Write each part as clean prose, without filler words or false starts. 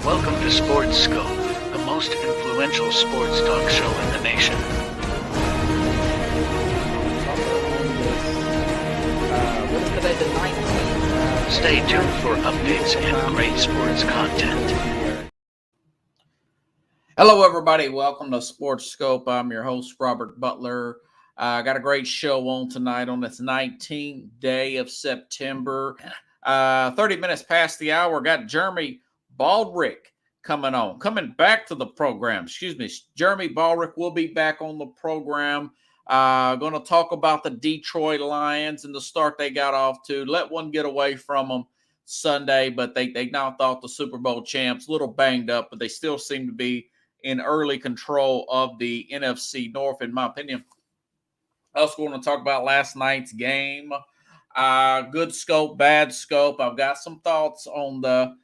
Welcome to Sports Skope, the most influential sports talk show in the nation. What is today, the 19th? Stay tuned for updates and great sports content. Hello, everybody. Welcome to Sports Skope. I'm your host, Robert Butler. I got a great show on tonight on this 19th day of September. 30 minutes past the hour. Got Jeremy Baldrick coming back to the program. Jeremy Baldrick will be back on the program. Going to talk about the Detroit Lions and the start they got off to. Let one get away from them Sunday, but they knocked off the Super Bowl champs. A little banged up, but they still seem to be in early control of the NFC North, in my opinion. Also want to talk about last night's game. Good scope, bad scope. I've got some thoughts on the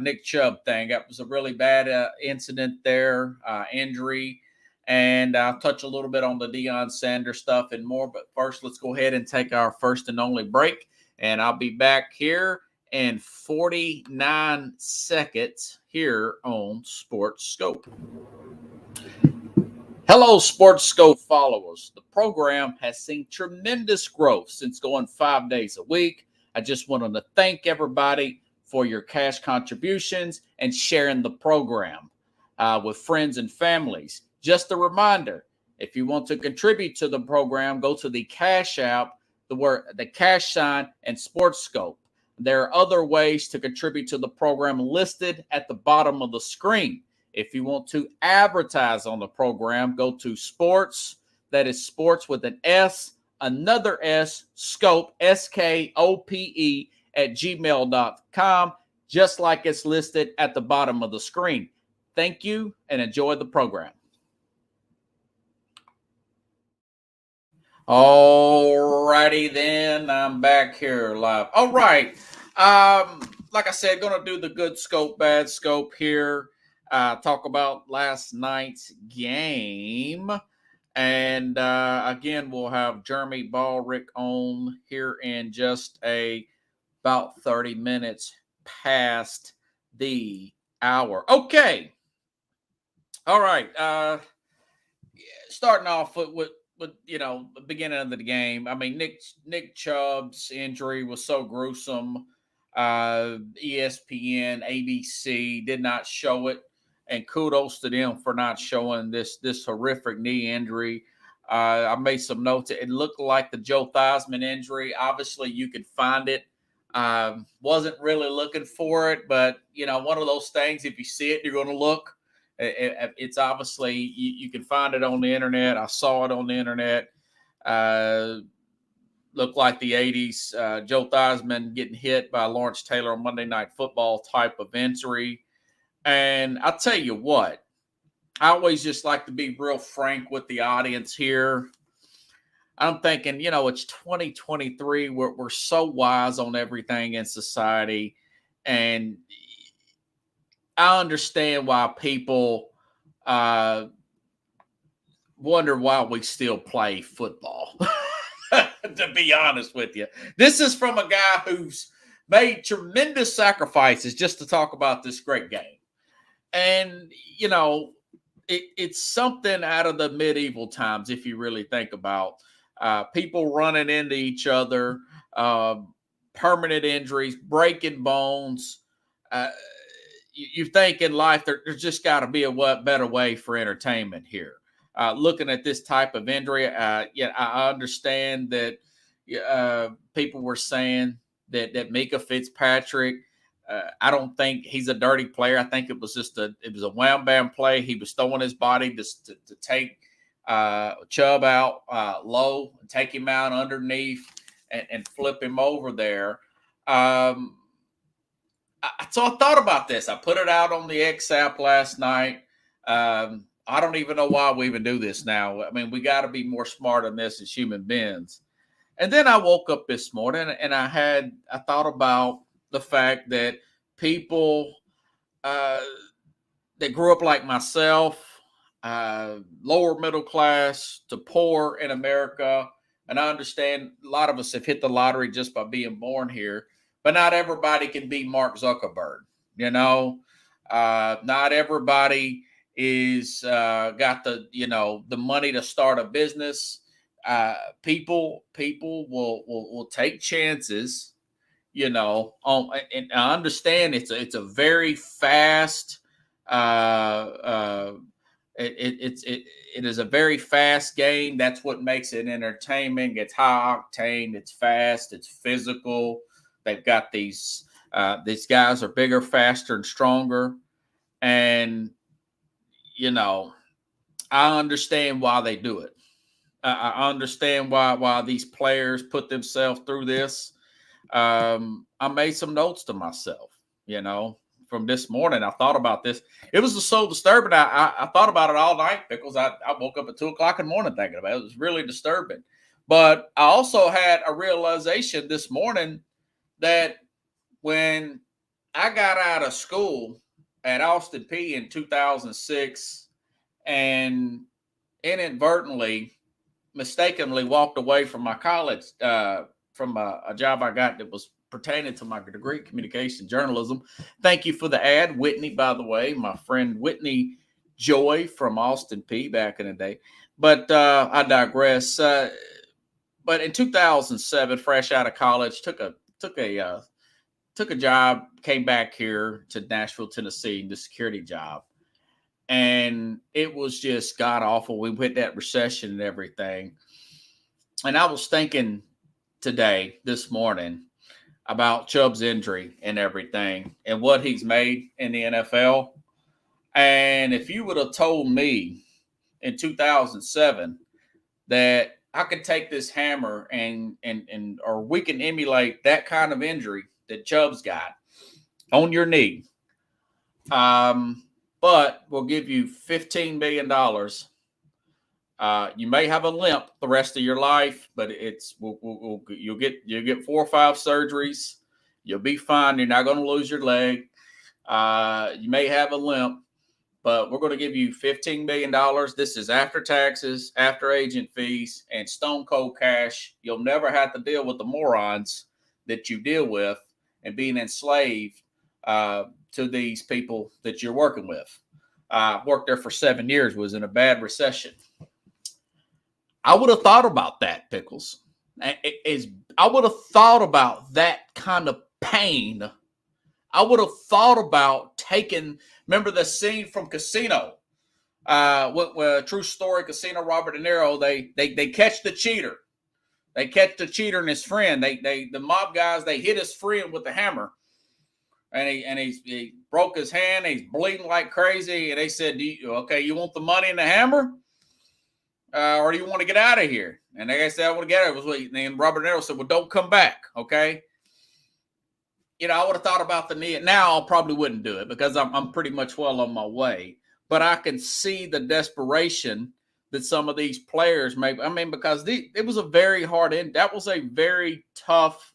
Nick Chubb thing. That was a really bad incident there, injury. And I'll touch a little bit on the Deion Sanders stuff and more. But first, let's go ahead and take our first and only break. And I'll be back here in 49 seconds here on Sports Skope. Hello, Sports Skope followers. The program has seen tremendous growth since going 5 days a week. I just wanted to thank everybody for your cash contributions and sharing the program with friends and families. Just a reminder, if you want to contribute to the program, go to the Cash App, the cash sign, and Sports Skope. There are other ways to contribute to the program listed at the bottom of the screen. If you want to advertise on the program, go to sports, that is sports with an S, another S, Skope, Skope, at gmail.com, just like it's listed at the bottom of the screen. Thank you and enjoy the program. All righty then, I'm back here live. All right, like I said, going to do the good scope, bad scope here. Talk about last night's game. And again, we'll have Jeremy Baldrick on here in just about 30 minutes past the hour. Okay. All right. Starting off with the beginning of the game. I mean, Nick Chubb's injury was so gruesome. ESPN, ABC did not show it. And kudos to them for not showing this horrific knee injury. I made some notes. It looked like the Joe Theismann injury. Obviously, you could find it. Wasn't really looking for it, but, one of those things, if you see it, you're going to look. It's obviously, you can find it on the internet. I saw it on the internet. Looked like the 80s. Joe Theismann getting hit by Lawrence Taylor on Monday Night Football type of injury. And I'll tell you what, I always just like to be real frank with the audience here. I'm thinking, it's 2023. We're so wise on everything in society. And I understand why people wonder why we still play football, to be honest with you. This is from a guy who's made tremendous sacrifices just to talk about this great game. And, it's something out of the medieval times, if you really think about people running into each other, permanent injuries, breaking bones. You think in life there's just got to be a better way for entertainment here. Looking at this type of injury, I understand that people were saying that Mika Fitzpatrick, I don't think he's a dirty player. I think it was a wham bam play. He was throwing his body to take Chubb out low, take him out underneath, and flip him over there. So I thought about this. I put it out on the X app last night. I don't even know why we even do this now. I mean, we got to be more smart on this as human beings. And then I woke up this morning and I thought about the fact that people that grew up like myself, lower middle class to poor in America, and I understand a lot of us have hit the lottery just by being born here, but not everybody can be Mark Zuckerberg. Not everybody is got the money to start a business. People will take chances, and I understand it's a very fast it is a very fast game. That's what makes it entertaining. It's high octane, it's fast, it's physical. They've got these guys are bigger, faster, and stronger. And I understand why they do it. I understand why these players put themselves through this. I made some notes to myself, from this morning. I thought about this. It was so disturbing. I thought about it all night because I woke up at 2:00 in the morning thinking about it. It was really disturbing. But I also had a realization this morning that when I got out of school at Austin P in 2006 and inadvertently, mistakenly walked away from my college, from a job I got that was pertaining to my degree, communication journalism. Thank you for the ad, Whitney, by the way, my friend Whitney Joy from Austin P back in the day. But I digress. But in 2007, fresh out of college, took a job, came back here to Nashville, Tennessee, the security job. And it was just god awful. We hit that recession and everything. And I was thinking this morning, about Chubb's injury and everything and what he's made in the NFL. And if you would have told me in 2007 that I could take this hammer or we can emulate that kind of injury that Chubb's got on your knee, but we'll give you $15 million. You may have a limp the rest of your life, but you'll get 4 or 5 surgeries. You'll be fine. You're not going to lose your leg. You may have a limp, but we're going to give you $15 million. This is after taxes, after agent fees, and stone cold cash. You'll never have to deal with the morons that you deal with and being enslaved to these people that you're working with. Worked there for 7 years, was in a bad recession. I would have thought about that, Pickles. I would have thought about that kind of pain. I would have thought about remember the scene from Casino? True story, Casino, Robert De Niro, they catch the cheater. They catch the cheater and his friend. The mob guys, they hit his friend with the hammer. And he broke his hand. He's bleeding like crazy. And they said, you want the money and the hammer? Or do you want to get out of here? And like I said, I want to get out of here. And Robert De Niro said, well, don't come back, okay? I would have thought about the knee. Now I probably wouldn't do it because I'm pretty much well on my way. But I can see the desperation that some of these players make. I mean, because it was a very hard end. That was a very tough.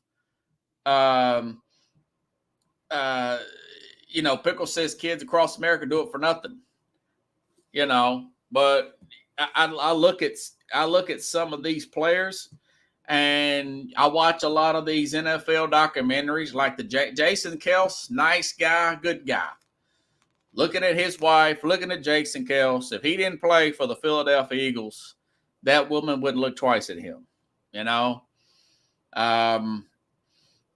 Pickle says kids across America do it for nothing. But I look at some of these players, and I watch a lot of these NFL documentaries, like the Jason Kelce, nice guy, good guy. Looking at his wife, looking at Jason Kelce. If he didn't play for the Philadelphia Eagles, that woman wouldn't look twice at him.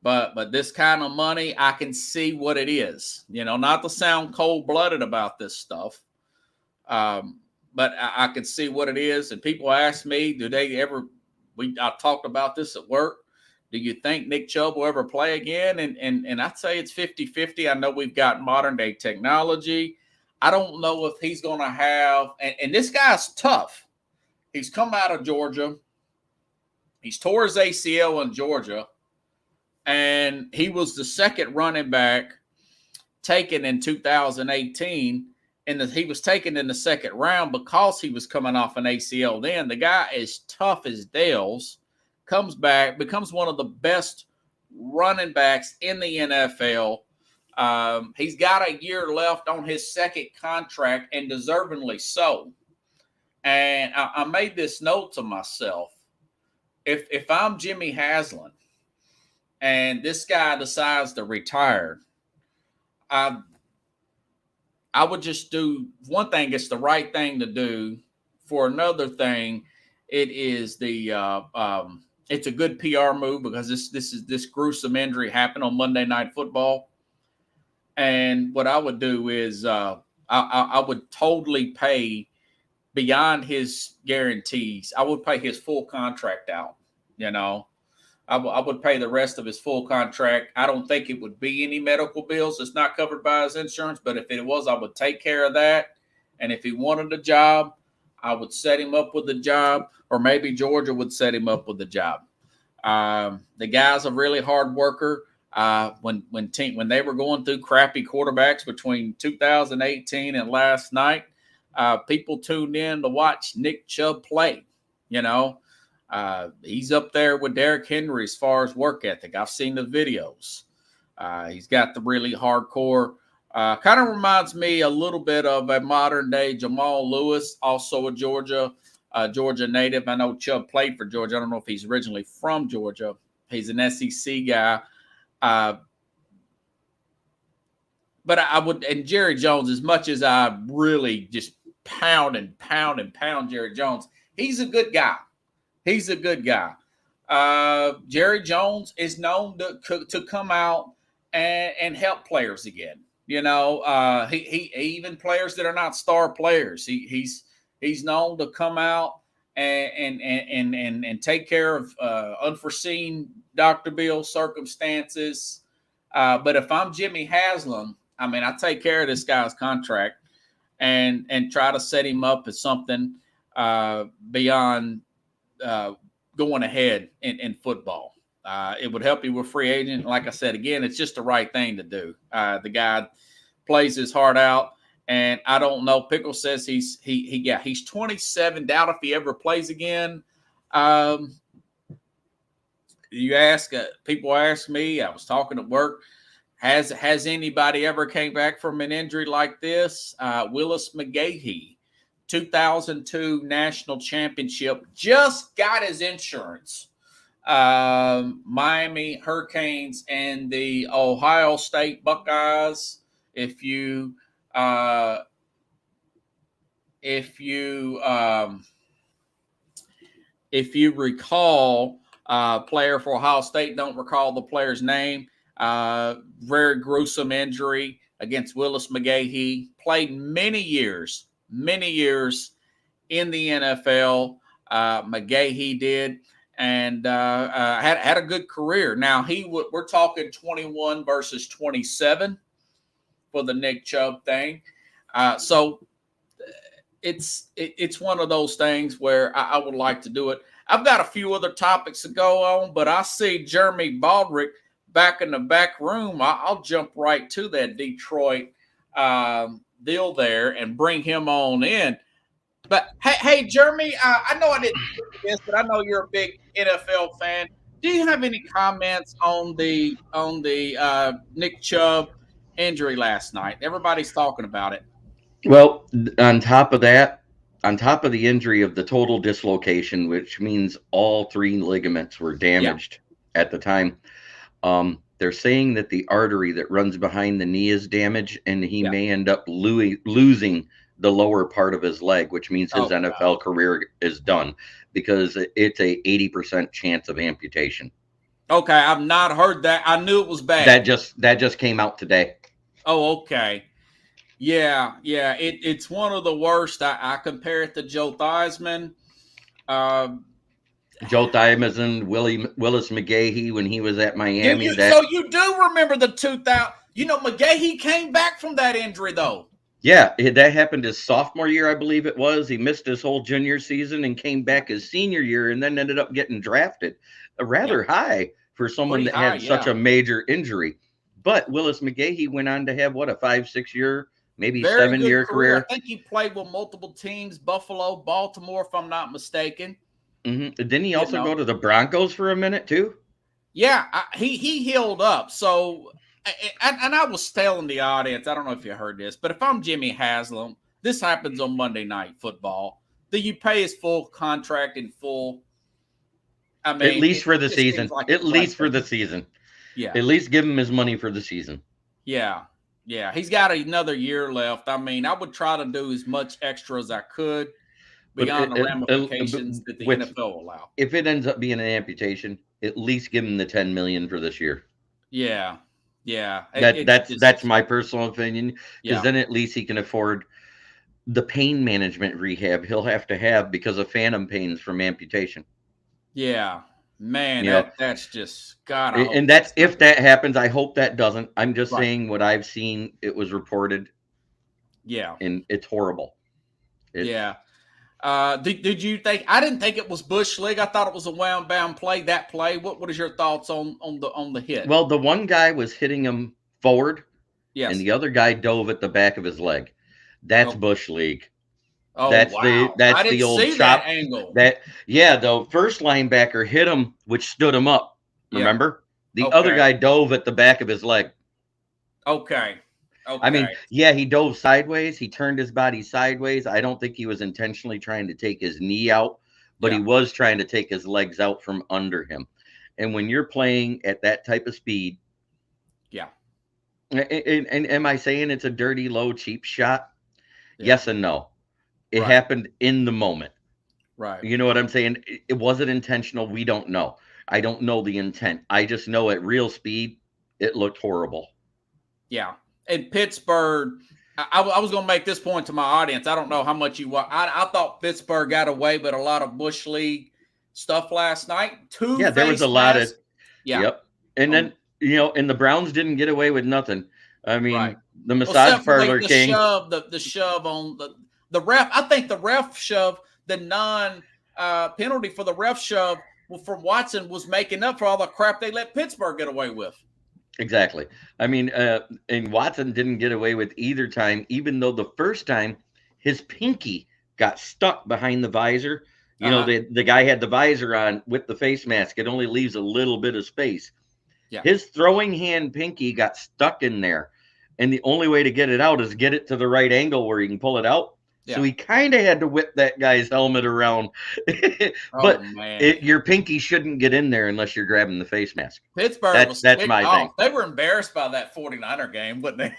But this kind of money, I can see what it is. Not to sound cold-blooded about this stuff. But I can see what it is. And people ask me, I talked about this at work. Do you think Nick Chubb will ever play again? And I'd say it's 50-50. I know we've got modern day technology. I don't know if he's going to have, and this guy's tough. He's come out of Georgia. He's tore his ACL in Georgia. And he was the second running back taken in 2018. And he was taken in the second round because he was coming off an ACL then. The guy is tough as nails, comes back, becomes one of the best running backs in the NFL. He's got a year left on his second contract, and deservingly so. And I made this note to myself. If I'm Jimmy Haslam and this guy decides to retire, I would just do one thing. It's the right thing to do. For another thing, it is it's a good PR move because this gruesome injury happened on Monday Night Football. And what I would do is I would totally pay beyond his guarantees. I would pay his full contract out. I would pay the rest of his full contract. I don't think it would be any medical bills. It's not covered by his insurance, but if it was, I would take care of that. And if he wanted a job, I would set him up with a job, or maybe Georgia would set him up with a job. The guy's a really hard worker. When they were going through crappy quarterbacks between 2018 and last night, people tuned in to watch Nick Chubb play. He's up there with Derrick Henry as far as work ethic. I've seen the videos. He's got the really hardcore. Kind of reminds me a little bit of a modern day Jamal Lewis, also a Georgia native. I know Chubb played for Georgia. I don't know if he's originally from Georgia. He's an SEC guy. But I would, and Jerry Jones, as much as I really just pound Jerry Jones, he's a good guy. He's a good guy. Jerry Jones is known to come out and help players again. He even players that are not star players. He's known to come out and take care of unforeseen Dr. Bill circumstances. But if I'm Jimmy Haslam, I take care of this guy's contract and try to set him up as something beyond going ahead in football. It would help you with free agent. Like I said, again, it's just the right thing to do. The guy plays his heart out, and I don't know. Pickle says he's 27. Doubt if he ever plays again. People ask me. I was talking at work. Has anybody ever came back from an injury like this? Willis McGahee, 2002 national championship, just got his insurance. Miami Hurricanes and the Ohio State Buckeyes. If you recall, player for Ohio State, don't recall the player's name. Very gruesome injury against Willis McGahee. Played many years in the NFL. McGahee did. And had a good career. Now we're talking 21 versus 27 for the Nick Chubb thing. So it's one of those things where I would like to do it. I've got a few other topics to go on, but I see Jeremy Baldrick back in the back room. I'll jump right to that Detroit deal there and bring him on in. But hey, Jeremy, I know I didn't do this, but I know you're a big NFL fan. Do you have any comments on the Nick Chubb injury last night? Everybody's talking about it. Well, on top of the injury of the total dislocation, which means all three ligaments were damaged at the time, they're saying that the artery that runs behind the knee is damaged, and he may end up losing the lower part of his leg, which means his NFL career is done because it's a 80% chance of amputation. Okay, I've not heard that. I knew it was bad. That just came out today. Oh, okay. Yeah. It's one of the worst. I compare it to Joe Theismann. Joe Theismann, Willis McGahee when he was at Miami. So you do remember the 2000? McGahee came back from that injury though. Yeah, that happened his sophomore year, I believe it was. He missed his whole junior season and came back his senior year and then ended up getting drafted rather high for someone that had such a major injury. But Willis McGahee went on to have, a 5-6 year, maybe 7-year career. I think he played with multiple teams, Buffalo, Baltimore, if I'm not mistaken. Mm-hmm. Didn't he also go to the Broncos for a minute too? Yeah, he healed up. So... And I was telling the audience, I don't know if you heard this, but if I'm Jimmy Haslam, this happens on Monday Night Football. Do you pay his full contract in full? At least for the season. At least for the season. Yeah. At least give him his money for the season. Yeah. Yeah, he's got another year left. I mean, I would try to do as much extra as I could But beyond the ramifications that the with NFL allow. if it ends up being an amputation, at least give him the 10 million for this year. Yeah, yeah. That's my personal opinion, because yeah, then at least he can afford the pain management rehab he'll have to have because of phantom pains from amputation. yeah. Man, You know, that's just God. I hope and that's if not. that happens. I hope that doesn't. I'm just Right. saying what I've seen. It was reported, Yeah, and it's horrible. yeah. Did you think? I didn't think it was Bush League. I thought it was a wound bound play. That play. What is your thoughts on the hit? Well, the one guy was hitting him forward, Yes. and the other guy dove at the back of his leg. That's Oh. Bush League. Oh, That's wow. that's I didn't the old see chop. that angle. The first linebacker hit him, which stood him up. Remember, the other guy dove at the back of his leg. Okay. I mean, yeah, he dove sideways. He turned his body sideways. I don't think he was intentionally trying to take his knee out, but he was trying to take his legs out from under him. And when you're playing at that type of speed, yeah. And am I saying it's a dirty, low, cheap shot? Yeah. Yes and no. It happened in the moment. Right. You know what I'm saying? It wasn't intentional. We don't know. I don't know the intent. I just know at real speed, it looked horrible. Yeah. And Pittsburgh, I was going to make this point to my audience. I don't know how much you want. I thought Pittsburgh got away with a lot of Bush League stuff last night. There was a lot of. Yeah. Yep. And then, and the Browns didn't get away with nothing. I mean, the massage parlor king. The shove on the ref. I think the ref shove, the penalty for the ref shove from Watson was making up for all the crap they let Pittsburgh get away with. Exactly. I mean, and Watson didn't get away with either time, even though the first time his pinky got stuck behind the visor. You know, the guy had the visor on with the face mask. It only leaves a little bit of space. Yeah. His throwing hand pinky got stuck in there. And the only way to get it out is get it to the right angle where you can pull it out. Yeah. So he kind of had to whip that guy's helmet around. But your pinky shouldn't get in there unless you're grabbing the face mask. Pittsburgh that's my thing. They were embarrassed by that 49er game, wouldn't they?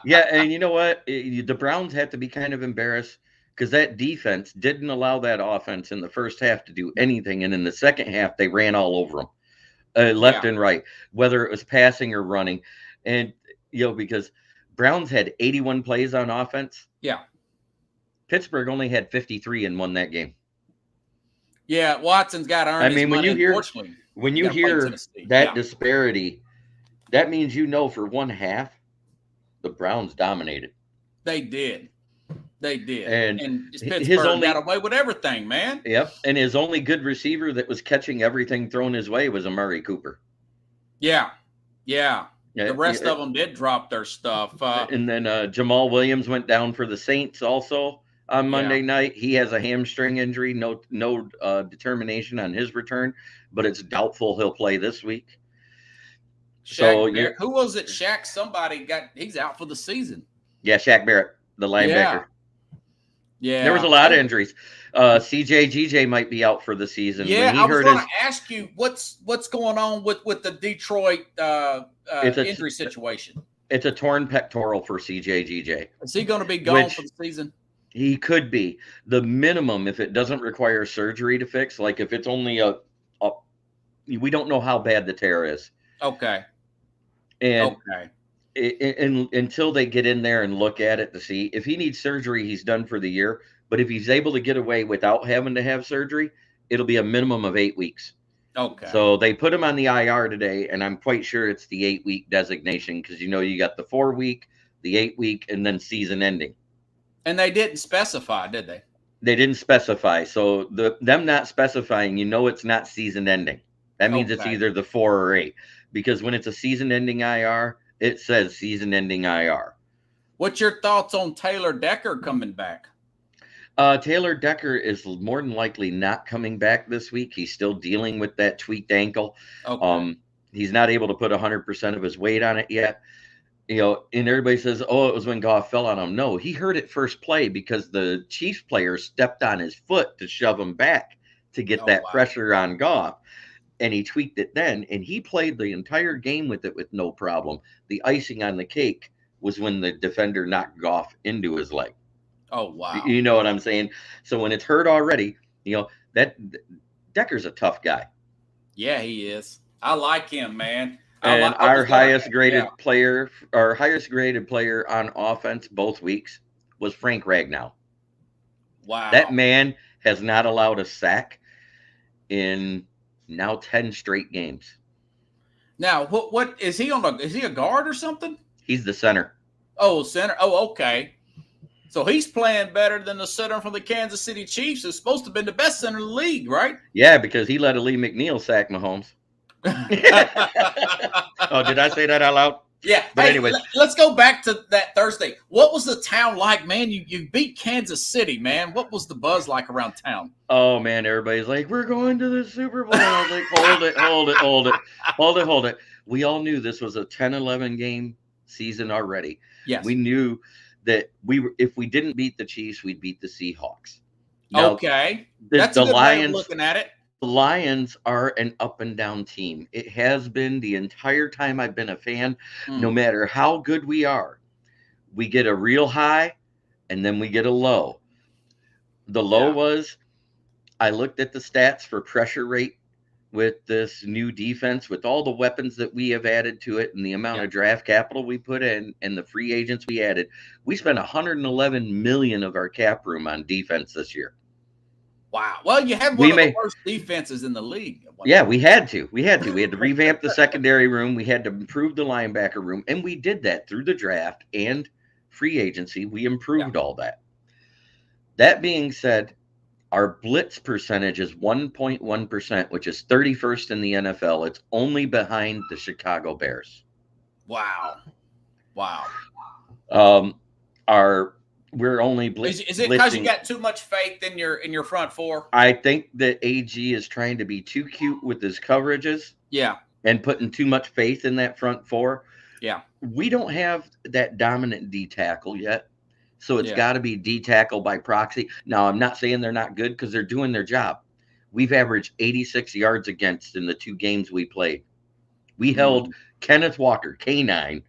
Yeah, and you know what? The Browns had to be kind of embarrassed because that defense didn't allow that offense in the first half to do anything. And in the second half, they ran all over them, left and right, whether it was passing or running. And, because Browns had 81 plays on offense. Yeah. Pittsburgh only had 53 and won that game. Yeah, Watson's got to earn his money, when you hear that disparity, that means for one half, the Browns dominated. They did. And Pittsburgh got away with everything, man. Yep. And his only good receiver that was catching everything thrown his way was Amari Cooper. Yeah. The rest of them did drop their stuff. And then Jamal Williams went down for the Saints also on Monday night. He has a hamstring injury. No determination on his return, but it's doubtful he'll play this week. Who was it? Shaq? He's out for the season. Yeah, Shaq Barrett, the linebacker. Yeah. There was a lot of injuries. CJ might be out for the season. Yeah, I was going to ask you what's going on with the Detroit injury situation. It's a torn pectoral for CJ. Is he going to be gone for the season? He could be. The minimum, if it doesn't require surgery to fix, like if it's only we don't know how bad the tear is. Okay. And until they get in there and look at it to see if he needs surgery, he's done for the year. But if he's able to get away without having to have surgery, it'll be a minimum of 8 weeks. Okay. So they put him on the IR today, and I'm quite sure it's the 8-week designation because you got the 4-week, the 8-week, and then season ending. And they didn't specify, did they? They didn't specify. So them not specifying, it's not season ending. That means it's either the 4 or 8. Because when it's a season-ending IR, it says season-ending IR. What's your thoughts on Taylor Decker coming back? Taylor Decker is more than likely not coming back this week. He's still dealing with that tweaked ankle. Okay. He's not able to put 100% of his weight on it yet. And everybody says, oh, it was when Goff fell on him. No, he hurt it first play because the Chiefs player stepped on his foot to shove him back to get pressure on Goff. and he tweaked it then, and he played the entire game with it with no problem. The icing on the cake was when the defender knocked Goff into his leg. Oh, wow. You know what I'm saying? So when it's hurt already, that Decker's a tough guy. Yeah, he is. I like him, man. And our highest graded player on offense both weeks was Frank Ragnow. Wow. That man has not allowed a sack in now 10 straight games. Now, what is he on? Is he a guard or something? He's the center. Oh, center. Oh, okay. So he's playing better than the center from the Kansas City Chiefs, who's supposed to have been the best center in the league, right? Yeah, because he let Lee McNeil sack Mahomes. Oh, did I say that out loud? Yeah. But anyway, let's go back to that Thursday. What was the town like, man? You beat Kansas City, man. What was the buzz like around town? Oh, man, everybody's like, we're going to the Super Bowl. I was like, hold it. We all knew this was a 10-11 game season already. Yes. We knew that if we didn't beat the Chiefs, we'd beat the Seahawks. Now, okay. That's a good way of looking at it. The Lions are an up and down team. It has been the entire time I've been a fan. No matter how good we are, we get a real high and then we get a low. The low was, I looked at the stats for pressure rate with this new defense, with all the weapons that we have added to it and the amount of draft capital we put in and the free agents we added. We spent $111 million of our cap room on defense this year. Wow. Well, you had one of the worst defenses in the league. Yeah, we had to. We had to revamp the secondary room. We had to improve the linebacker room. And we did that through the draft and free agency. We improved all that. That being said, our blitz percentage is 1.1%, which is 31st in the NFL. It's only behind the Chicago Bears. Wow. We're only blitzing. Is it because you got too much faith in your front four? I think that AG is trying to be too cute with his coverages. Yeah. And putting too much faith in that front four. Yeah. We don't have that dominant D tackle yet. So it's got to be D tackle by proxy. Now, I'm not saying they're not good because they're doing their job. We've averaged 86 yards against in the 2 games we played. We held Kenneth Walker, K9,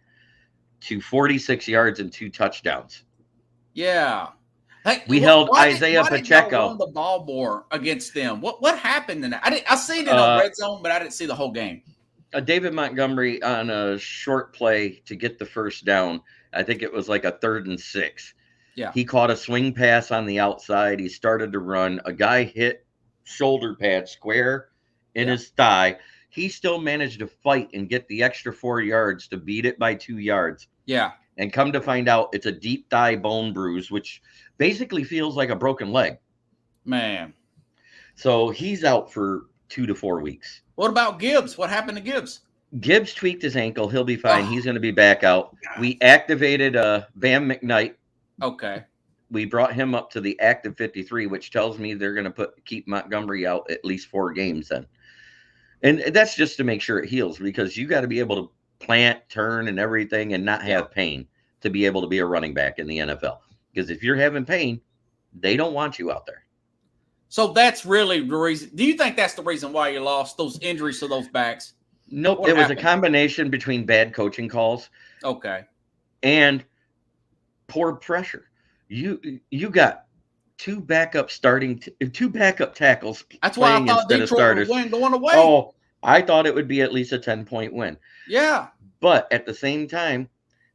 to 46 yards and 2 touchdowns. Yeah. Hey, we held Isaiah Pacheco. Why did the ball more against them? What happened in that? I seen it on red zone, but I didn't see the whole game. David Montgomery on a short play to get the first down. I think it was like a 3rd and 6. Yeah. He caught a swing pass on the outside. He started to run. A guy hit shoulder pad square in his thigh. He still managed to fight and get the extra 4 yards to beat it by 2 yards. Yeah. And come to find out, it's a deep thigh bone bruise, which basically feels like a broken leg. Man. So he's out for 2 to 4 weeks. What about Gibbs? What happened to Gibbs? Gibbs tweaked his ankle. He'll be fine. He's going to be back out. God. We activated Bam McKnight. Okay. We brought him up to the active 53, which tells me they're going to keep Montgomery out at least 4 games then. And that's just to make sure it heals, because you got to be able to plant, turn, and everything and not have pain to be able to be a running back in the NFL. Because if you're having pain, they don't want you out there. So that's really the reason. Do you think that's the reason why you lost, those injuries to those backs? Nope. It was a combination between bad coaching calls. Okay. And poor pressure. You got 2 backup tackles. That's why I thought Detroit would win going away. Oh, I thought it would be at least a 10-point win. Yeah. But at the same time,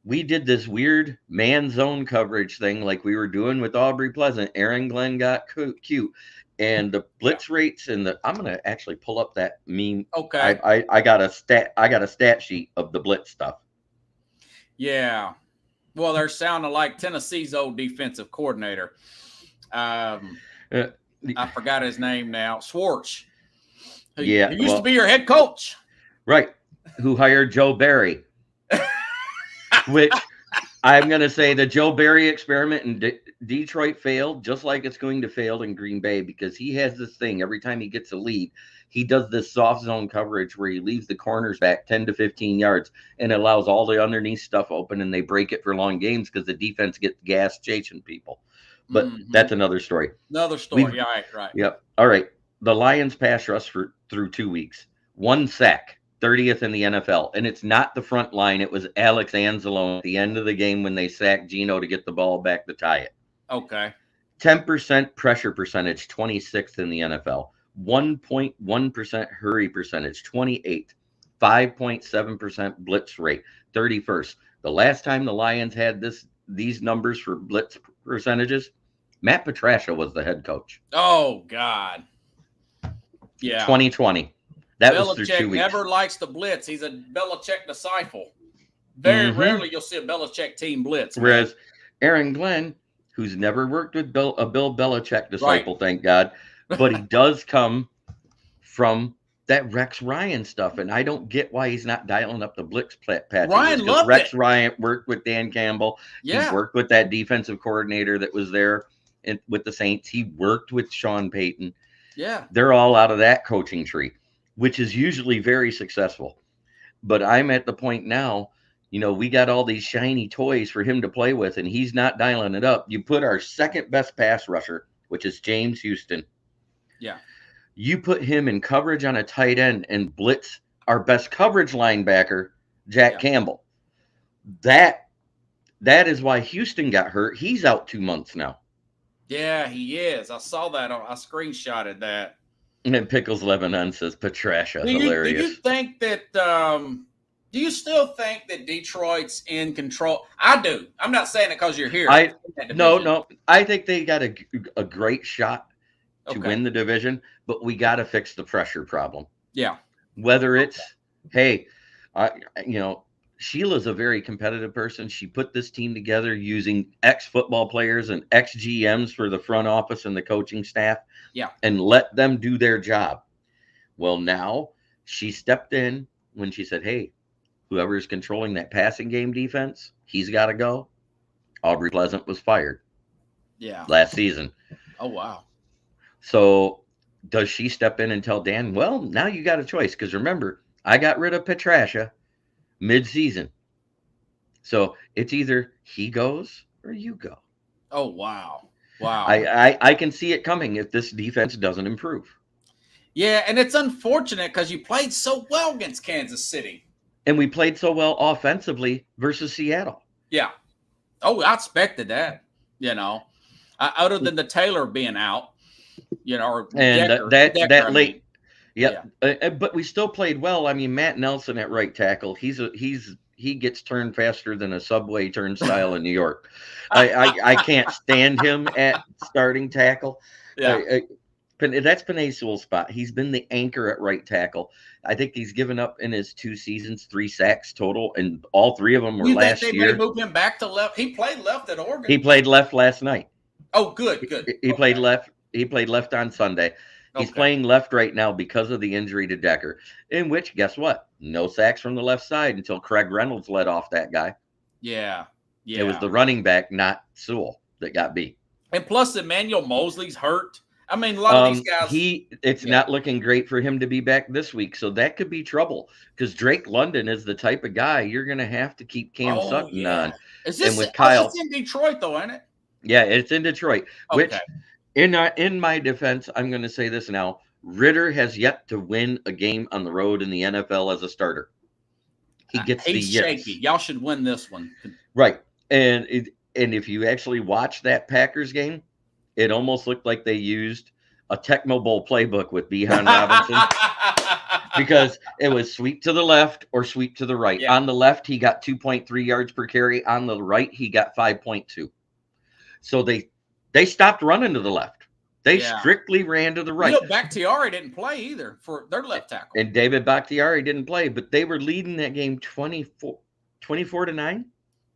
we did this weird man zone coverage thing like we were doing with Aubrey Pleasant. Aaron Glenn got cute. And the blitz rates I'm going to actually pull up that meme. Okay. I got a stat sheet of the blitz stuff. Yeah. Well, they're sounding like Tennessee's old defensive coordinator. I forgot his name now. Schwartz. Who used to be your head coach. Right. Who hired Joe Barry. Which I'm going to say the Joe Barry experiment in Detroit failed, just like it's going to fail in Green Bay, because he has this thing every time he gets a lead. He does this soft zone coverage where he leaves the corners back 10 to 15 yards and allows all the underneath stuff open, and they break it for long games because the defense gets gas chasing people. But that's another story. Another story. Right. Yep. All right. The Lions pass rush through 2 weeks. 1 sack, 30th in the NFL. And it's not the front line. It was Alex Anzalone at the end of the game when they sacked Geno to get the ball back to tie it. Okay. 10% pressure percentage, 26th in the NFL. 1.1% hurry percentage, 28th. 5.7% blitz rate, 31st. The last time the Lions had these numbers for blitz percentages, Matt Patricia was the head coach. Oh, God. Yeah. 2020. That was through 2 Belichick weeks. never likes to blitz. He's a Belichick disciple. Very rarely you'll see a Belichick team blitz. Whereas Aaron Glenn, who's never worked with a Bill Belichick disciple, thank God, but he does come from that Rex Ryan stuff, and I don't get why he's not dialing up the blitz patches. Ryan loved Rex it. Ryan worked with Dan Campbell. Yeah. He worked with that defensive coordinator that was there with the Saints. He worked with Sean Payton. Yeah. They're all out of that coaching tree, which is usually very successful. But I'm at the point now, we got all these shiny toys for him to play with, and he's not dialing it up. You put our second best pass rusher, which is James Houston. Yeah. You put him in coverage on a tight end and blitz our best coverage linebacker, Jack Campbell. That is why Houston got hurt. He's out 2 months now. Yeah, he is. I saw that. I screenshotted that. And then Pickles Lebanon says Patricia, hilarious. Do you think that? Do you still think that Detroit's in control? I do. I'm not saying it because you're here. No. I think they got a great shot to win the division, but we got to fix the pressure problem. Yeah. Whether it's, Sheila's a very competitive person. She put this team together using ex-football players and ex-GMs for the front office and the coaching staff. Yeah. And let them do their job. Well, now she stepped in when she said, hey, whoever's controlling that passing game defense, he's got to go. Aubrey Pleasant was fired. Yeah. Last season. Oh, wow. So does she step in and tell Dan, well, now you got a choice? Because remember, I got rid of Patricia mid-season. So it's either he goes or you go. Oh, wow. Wow. I can see it coming if this defense doesn't improve. Yeah, and it's unfortunate because you played so well against Kansas City. And we played so well offensively versus Seattle. Yeah. Oh, I expected that, other than the Taylor being out. Or and Decker, that late, but we still played well. I mean, Matt Nelson at right tackle, he gets turned faster than a subway turnstile in New York. I can't stand him at starting tackle. Yeah, that's Penei Sewell's spot. He's been the anchor at right tackle. I think he's given up in his 2 seasons 3 sacks total, and all 3 of them were last year. May move him back to left? He played left at Oregon. He played left last night. Oh, good. He played left. He played left on Sunday. He's playing left right now because of the injury to Decker, in which, guess what? No sacks from the left side until Craig Reynolds led off that guy. Yeah. It was the running back, not Sewell, that got beat. And plus, Emmanuel Mosley's hurt. I mean, a lot of these guys. It's not looking great for him to be back this week, so that could be trouble because Drake London is the type of guy you're going to have to keep Cam Sutton on. Is this, and with Kyle, it's in Detroit, though, isn't it? Yeah, it's in Detroit, which – In my defense, I'm going to say this now. Ritter has yet to win a game on the road in the NFL as a starter. He gets the yips. Shaky. Y'all should win this one. Right. And if you actually watch that Packers game, it almost looked like they used a Tecmo Bowl playbook with Bijan Robinson because it was sweep to the left or sweep to the right. Yeah. On the left, he got 2.3 yards per carry. On the right, he got 5.2. So they stopped running to the left. They strictly ran to the right. Bakhtiari didn't play either for their left tackle. And David Bakhtiari didn't play, but they were leading that game 24-9?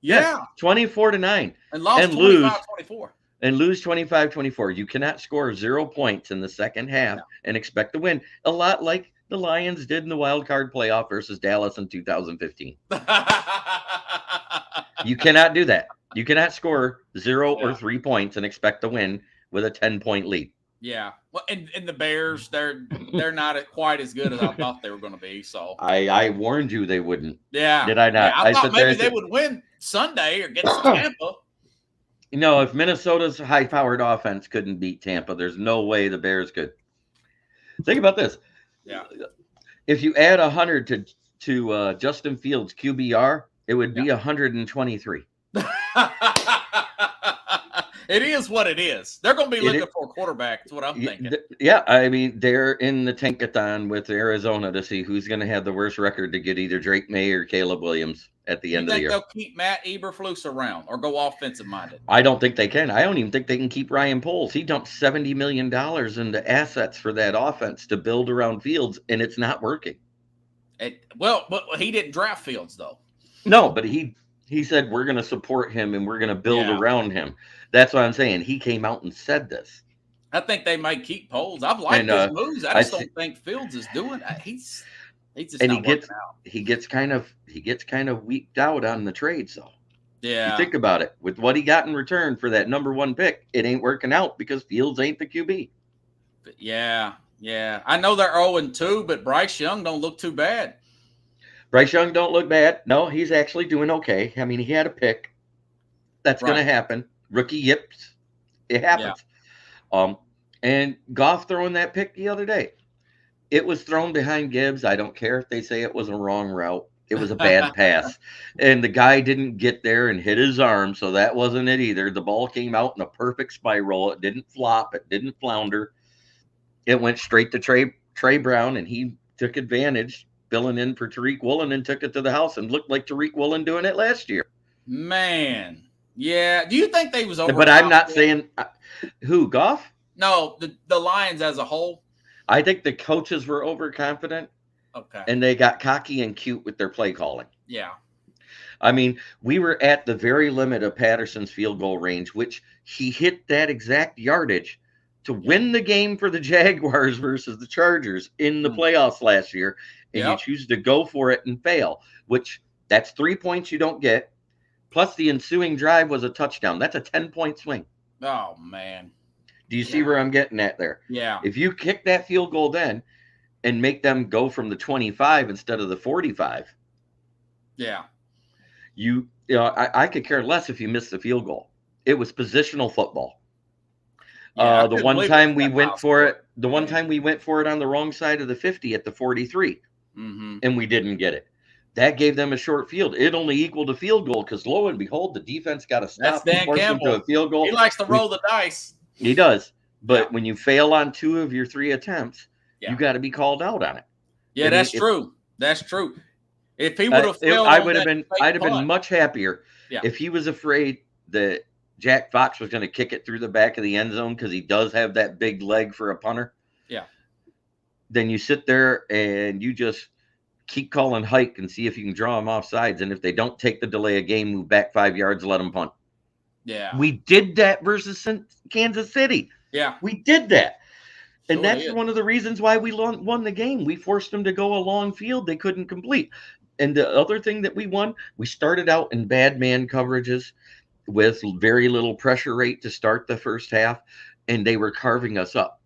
Yeah. 24-9. And lost 25-24. And lose 25-24. You cannot score 0 points in the second half and expect to win. A lot like the Lions did in the wild card playoff versus Dallas in 2015. You cannot do that. You cannot score 0 or 3 points and expect to win with a 10-point lead. Yeah. Well, and the Bears, they're not quite as good as I thought they were going to be. So I warned you they wouldn't. Yeah. Did I not? Yeah, I thought maybe they would win Sunday or get Tampa. If Minnesota's high-powered offense couldn't beat Tampa, there's no way the Bears could. Think about this. Yeah. If you add 100 to Justin Fields' QBR, it would be 123. It is what it is. They're going to be looking for a quarterback. That's what I'm thinking. Yeah, I mean, they're in the tankathon with Arizona to see who's going to have the worst record to get either Drake May or Caleb Williams at the end of the year. You think they'll keep Matt Eberflus around or go offensive-minded? I don't think they can. I don't even think they can keep Ryan Poles. He dumped $70 million into assets for that offense to build around Fields, and it's not working. But he didn't draft Fields, though. No, but he said, we're going to support him and we're going to build around him. That's what I'm saying. He came out and said this. I think they might keep Poles. I've liked his moves. I just don't think Fields is doing that. He's just not working out. He gets kind of weaked out on the trades, though. Yeah. You think about it. With what he got in return for that number 1 pick, it ain't working out because Fields ain't the QB. Yeah. I know they're 0-2, but Bryce Young don't look too bad. Bryce Young don't look bad. No, he's actually doing okay. I mean, he had a pick. That's going to happen. Rookie yips. It happens. Yeah. And Goff throwing that pick the other day. It was thrown behind Gibbs. I don't care if they say it was a wrong route. It was a bad pass. And the guy didn't get there and hit his arm, so that wasn't it either. The ball came out in a perfect spiral. It didn't flop. It didn't flounder. It went straight to Trey Brown, and he took advantage, filling in for Tariq Woolen, and took it to the house and looked like Tariq Woolen doing it last year. Man. Yeah. Do you think they was over? But I'm not saying who, Goff? No, the Lions as a whole. I think the coaches were overconfident. Okay. And they got cocky and cute with their play calling. Yeah. I mean, we were at the very limit of Patterson's field goal range, which he hit that exact yardage to win the game for the Jaguars versus the Chargers in the playoffs last year. And you choose to go for it and fail, which that's 3 points you don't get. Plus the ensuing drive was a touchdown. That's a 10-point swing. Oh, man. Do you see where I'm getting at there? Yeah. If you kick that field goal then and make them go from the 25 instead of the 45. Yeah. I could care less if you missed the field goal. It was positional football. Yeah, the one time we went for it on the wrong side of the 50 at the 43, and we didn't get it. That gave them a short field. It only equaled a field goal because, lo and behold, the defense got to stop and force them to a field goal. He likes to roll the dice. He does. But when you fail on 2 of your 3 attempts, you got to be called out on it. Yeah, that's true. That's true. If he would have failed, I'd have been much happier if he was afraid that Jack Fox was going to kick it through the back of the end zone because he does have that big leg for a punter. Yeah. Then you sit there and you just keep calling hike and see if you can draw them off sides. And if they don't take the delay of game, move back 5 yards, let them punt. Yeah. We did that versus Kansas City. Yeah. We did that. And that's one of the reasons why we won the game. We forced them to go a long field they couldn't complete. And the other thing that we won, we started out in bad man coverages with very little pressure rate to start the first half, and they were carving us up.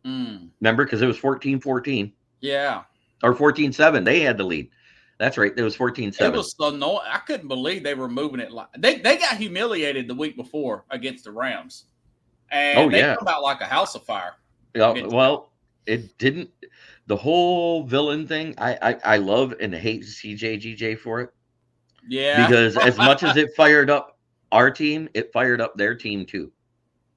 Remember? Because it was 14-14. Yeah. Or 14-7. They had the lead. That's right. It was 14-7. It was so annoying. I couldn't believe they were moving it. They got humiliated the week before against the Rams. And they come out like a house of fire. Yeah, well, it didn't. The whole villain thing, I love and hate CJGJ for it. Yeah. Because as much as it fired up our team, it fired up their team too.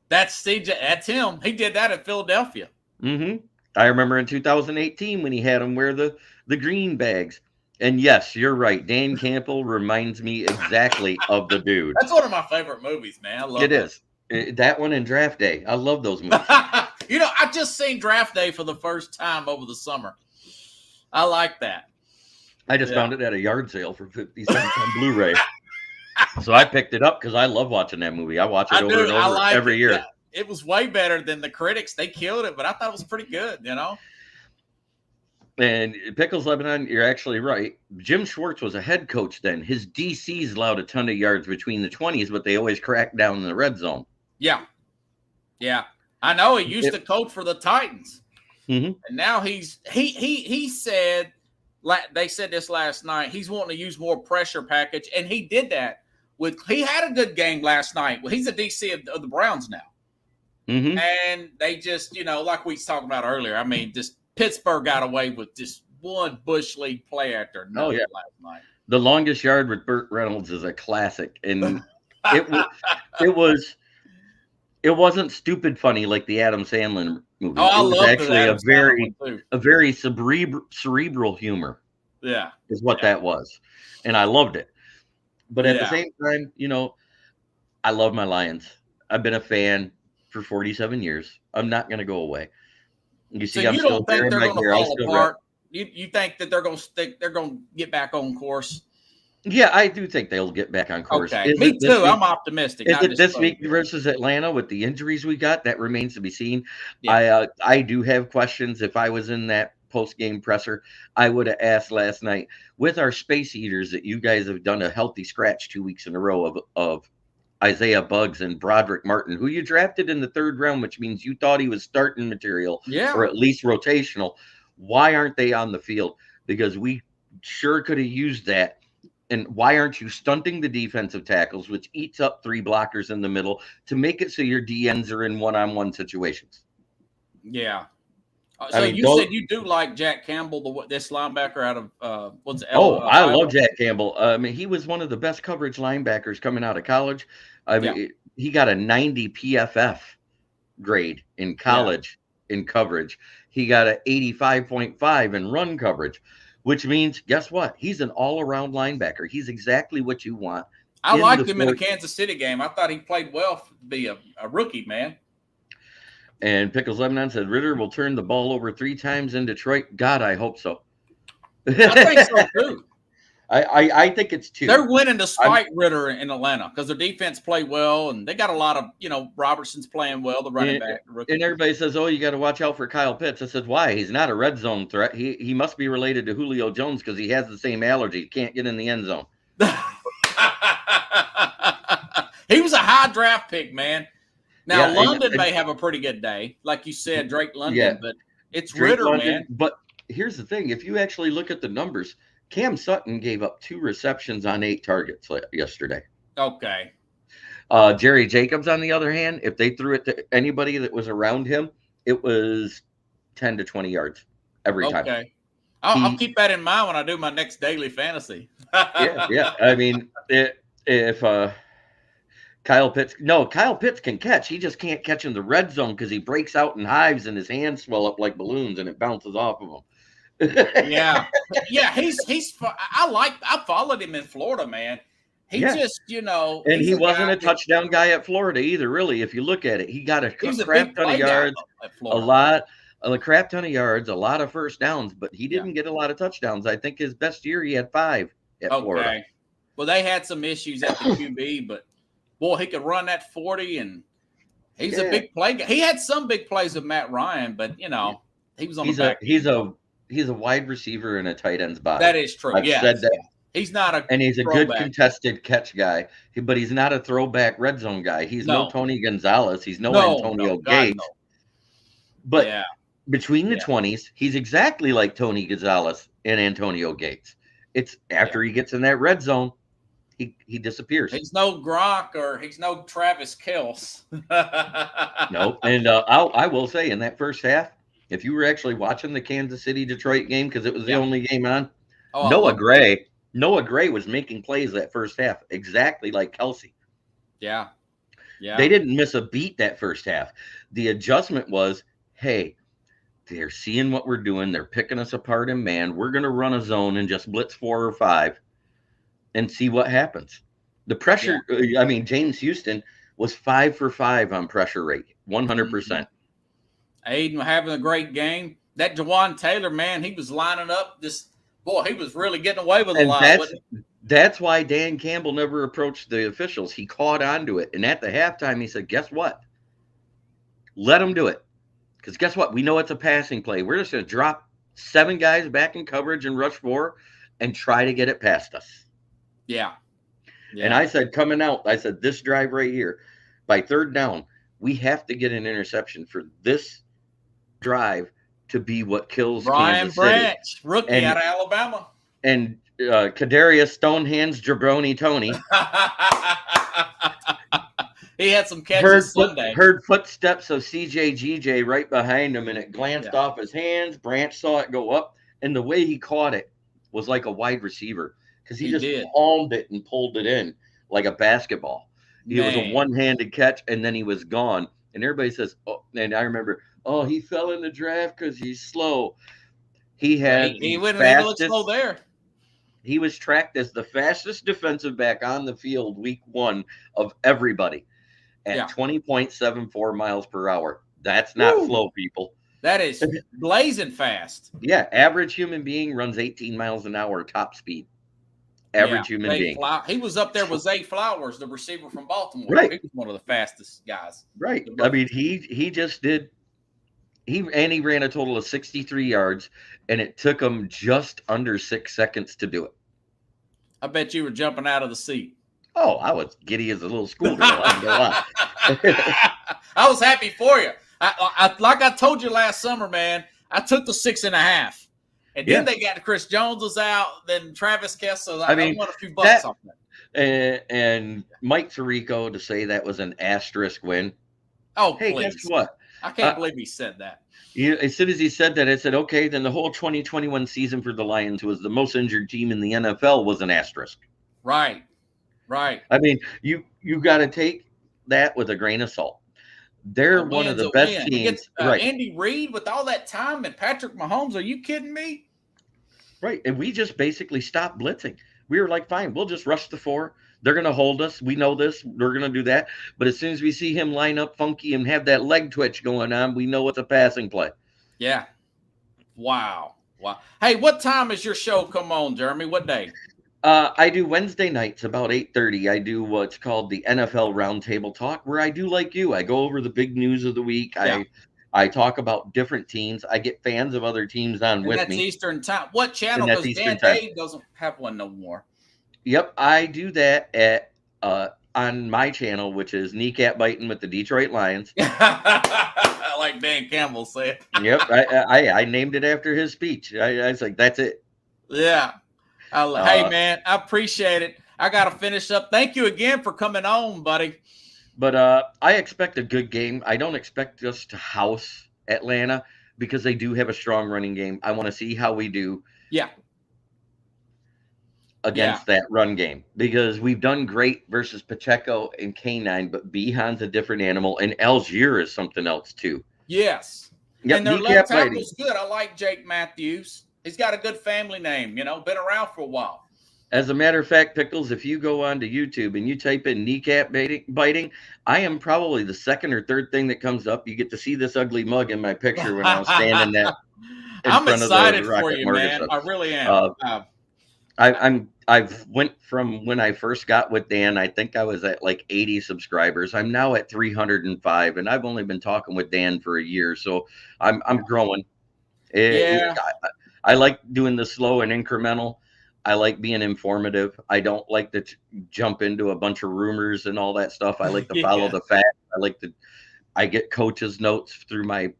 That's CJ. That's him. He did that at Philadelphia. I remember in 2018 when he had them wear the green bags. And yes, you're right. Dan Campbell reminds me exactly of the dude. That's one of my favorite movies, man. I love it. It is. That one and Draft Day. I love those movies. I just seen Draft Day for the first time over the summer. I like that. I just found it at a yard sale for 50 cents on Blu-ray. So I picked it up because I love watching that movie. I watch it over and over every year. It was way better than the critics. They killed it, but I thought it was pretty good, And Pickles Lebanon, you're actually right. Jim Schwartz was a head coach then. His DCs allowed a ton of yards between the 20s, but they always cracked down in the red zone. Yeah. Yeah. I know he used to coach for the Titans. And now he said, they said this last night, he's wanting to use more pressure package, and he did that. He had a good game last night. Well, he's a DC of the Browns now. And they just, like we was talking about earlier, I mean, just Pittsburgh got away with just one Bush League play after another last night. The Longest Yard with Burt Reynolds is a classic, and it wasn't stupid funny like the Adam Sandler movie. Oh, I it was love actually a very cerebral humor. Yeah, is what that was, and I loved it. But at the same time, I love my Lions. I've been a fan for 47 years. I'm not going to go away. You see, so I'm still there. They're going to fall apart? You think that they're going to get back on course? Yeah, I do think they'll get back on course. Okay, me too. I'm optimistic. Is it this week versus Atlanta with the injuries we got? That remains to be seen. Yeah. I do have questions. If I was in that post-game presser, I would have asked last night, with our space eaters that you guys have done a healthy scratch 2 weeks in a row of Isaiah Buggs and Broderick Martin, who you drafted in the 3rd round, which means you thought he was starting material or at least rotational. Why aren't they on the field? Because we sure could have used that. And why aren't you stunting the defensive tackles, which eats up 3 blockers in the middle, to make it so your DNs are in one-on-one situations? Yeah. So said you do like Jack Campbell, this linebacker out of what's it? I love Jack Campbell. I mean, he was one of the best coverage linebackers coming out of college. I mean, he got a 90 PFF grade in college in coverage. He got an 85.5 in run coverage, which means, guess what? He's an all-around linebacker. He's exactly what you want. I liked him in the Kansas City game. I thought he played well to be a rookie, man. And Pickles Lebanon said, Ritter will turn the ball over 3 times in Detroit. God, I hope so. I think so, too. I think it's 2. They're winning despite Ritter in Atlanta because their defense played well, and they got a lot of, Robertson's playing well, the running back. The rookie. And everybody says, you got to watch out for Kyle Pitts. I said, why? He's not a red zone threat. He must be related to Julio Jones because he has the same allergy. He can't get in the end zone. He was a high draft pick, man. Now, London may have a pretty good day. Like you said, Drake London, but it's Ritter, London, man. But here's the thing. If you actually look at the numbers, Cam Sutton gave up 2 receptions on 8 targets yesterday. Okay. Jerry Jacobs, on the other hand, if they threw it to anybody that was around him, it was 10 to 20 yards every time. Okay. I'll keep that in mind when I do my next daily fantasy. Yeah. I mean, if Kyle Pitts can catch. He just can't catch in the red zone because he breaks out in hives and his hands swell up like balloons and it bounces off of him. Yeah. I followed him in Florida, man. He just, and he wasn't a touchdown guy at Florida either, really. If you look at it, he got a crap ton of yards, a crap ton of yards, a lot of first downs, but he didn't get a lot of touchdowns. I think his best year, he had 5 at Florida. Well, they had some issues at the QB, but boy, he could run that 40, and he's a big play guy. He had some big plays with Matt Ryan, but he was on the back. He's a wide receiver in a tight end's body. That is true. I've said that. He's not and he's a good contested catch guy, but he's not a throwback red zone guy. He's no Tony Gonzalez. He's no Antonio Gates. But between the 20s, he's exactly like Tony Gonzalez and Antonio Gates. It's after he gets in that red zone, he disappears. He's no Gronk or he's no Travis Kelce. No, and I will say in that first half, if you were actually watching the Kansas City-Detroit game, because it was the only game on, Noah Gray was making plays that first half, exactly like Kelce. Yeah. They didn't miss a beat that first half. The adjustment was, hey, they're seeing what we're doing. They're picking us apart in man. We're going to run a zone and just blitz 4 or 5 and see what happens. The pressure, James Houston was 5 for 5 on pressure rate, 100%. Aiden having a great game. That Jawan Taylor, man, he was lining up. He was really getting away with a lot. That's why Dan Campbell never approached the officials. He caught on to it. And at the halftime, he said, guess what? Let them do it. Because guess what? We know it's a passing play. We're just going to drop 7 guys back in coverage and rush 4 and try to get it past us. Yeah. And I said, coming out, this drive right here, by 3rd down, we have to get an interception for this drive to be what kills Brian Kansas City. Branch, rookie out of Alabama. And Kadarius Stonehands Jabroni Tony. He had some catches Sunday. Heard footsteps of CJ GJ right behind him, and it glanced off his hands. Branch saw it go up, And the way he caught it was like a wide receiver because he just did. palmed it and pulled it in like a basketball. It was a Man. one-handed catch, and then he was gone. And everybody says, "Oh," and I remember, "Oh, he fell in the draft because he's slow." He had He the wouldn't even look fastest. slow there. He was tracked as the fastest defensive back on the field week 1 of everybody at 20.74 miles per hour. That's not slow, people. That is blazing fast. Yeah, average human being runs 18 miles an hour top speed. Average human being. He was up there with Zay Flowers, the receiver from Baltimore. Right. He was one of the fastest guys. Right. I mean, he just did. He ran a total of 63 yards, and it took him just under 6 seconds to do it. I bet you were jumping out of the seat. Oh, I was giddy as a little schoolgirl. I was happy for you. Like I told you last summer, man, I took the 6.5. And then they got Chris Jones was out, then Travis Kessler. I won a few bucks off that. And Mike Tirico to say that was an asterisk win. Oh, hey, please. guess what? I can't believe he said that. As soon as he said that, I said, okay, then the whole 2021 season for the Lions, who was the most injured team in the NFL, was an asterisk. Right. Right. I mean, you got to take that with a grain of salt. They're one of the best teams. Right. Andy Reid with all that time and Patrick Mahomes. Are you kidding me? Right. And we just basically stopped blitzing. We were like, fine, we'll just rush the 4. They're going to hold us. We know this. We're going to do that. But as soon as we see him line up funky and have that leg twitch going on, we know it's a passing play. Yeah. Wow. Hey, what time is your show come on, Jeremy? What day? I do Wednesday nights about 8:30. I do what's called the NFL Roundtable Talk, where I do like you. I go over the big news of the week. Yeah. I talk about different teams. I get fans of other teams on with me. That's Eastern time. What channel? Because Dan Dave doesn't have one no more. Yep, I do that at on my channel, which is Kneecap Biting with the Detroit Lions. Like Dan Campbell said. Yep, I named it after his speech. I was like, that's it. Yeah. Hey, man, I appreciate it. I got to finish up. Thank you again for coming on, buddy. But I expect a good game. I don't expect us to house Atlanta because they do have a strong running game. I want to see how we do. Yeah. Against that run game, because we've done great versus Pacheco and K9, but Behan's a different animal, and Algier is something else too. Yes. Yep, and their left tackle's good. I like Jake Matthews. He's got a good family name, been around for a while. As a matter of fact, Pickles, if you go onto YouTube and you type in kneecap biting, I am probably the second or third thing that comes up. You get to see this ugly mug in my picture when I was standing there. I'm excited for you, man. I really am. I've went from when I first got with Dan, I think I was at like 80 subscribers. I'm now at 305, and I've only been talking with Dan for a year, so I'm growing. I like doing the slow and incremental. I like being informative. I don't like to jump into a bunch of rumors and all that stuff. I like to follow the facts. I get coaches' notes through my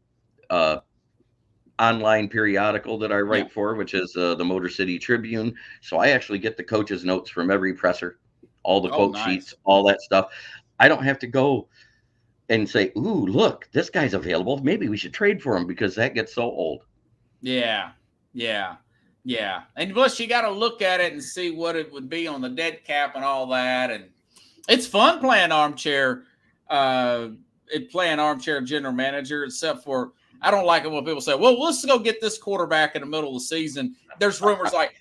online periodical that I write for, which is the Motor City Tribune. So I actually get the coaches' notes from every presser, all the quote sheets, all that stuff. I don't have to go and say, ooh, look, this guy's available. Maybe we should trade for him, because that gets so old. Yeah. And plus, you got to look at it and see what it would be on the dead cap and all that. And it's fun playing armchair general manager, except for I don't like it when people say, well, let's go get this quarterback in the middle of the season. There's rumors like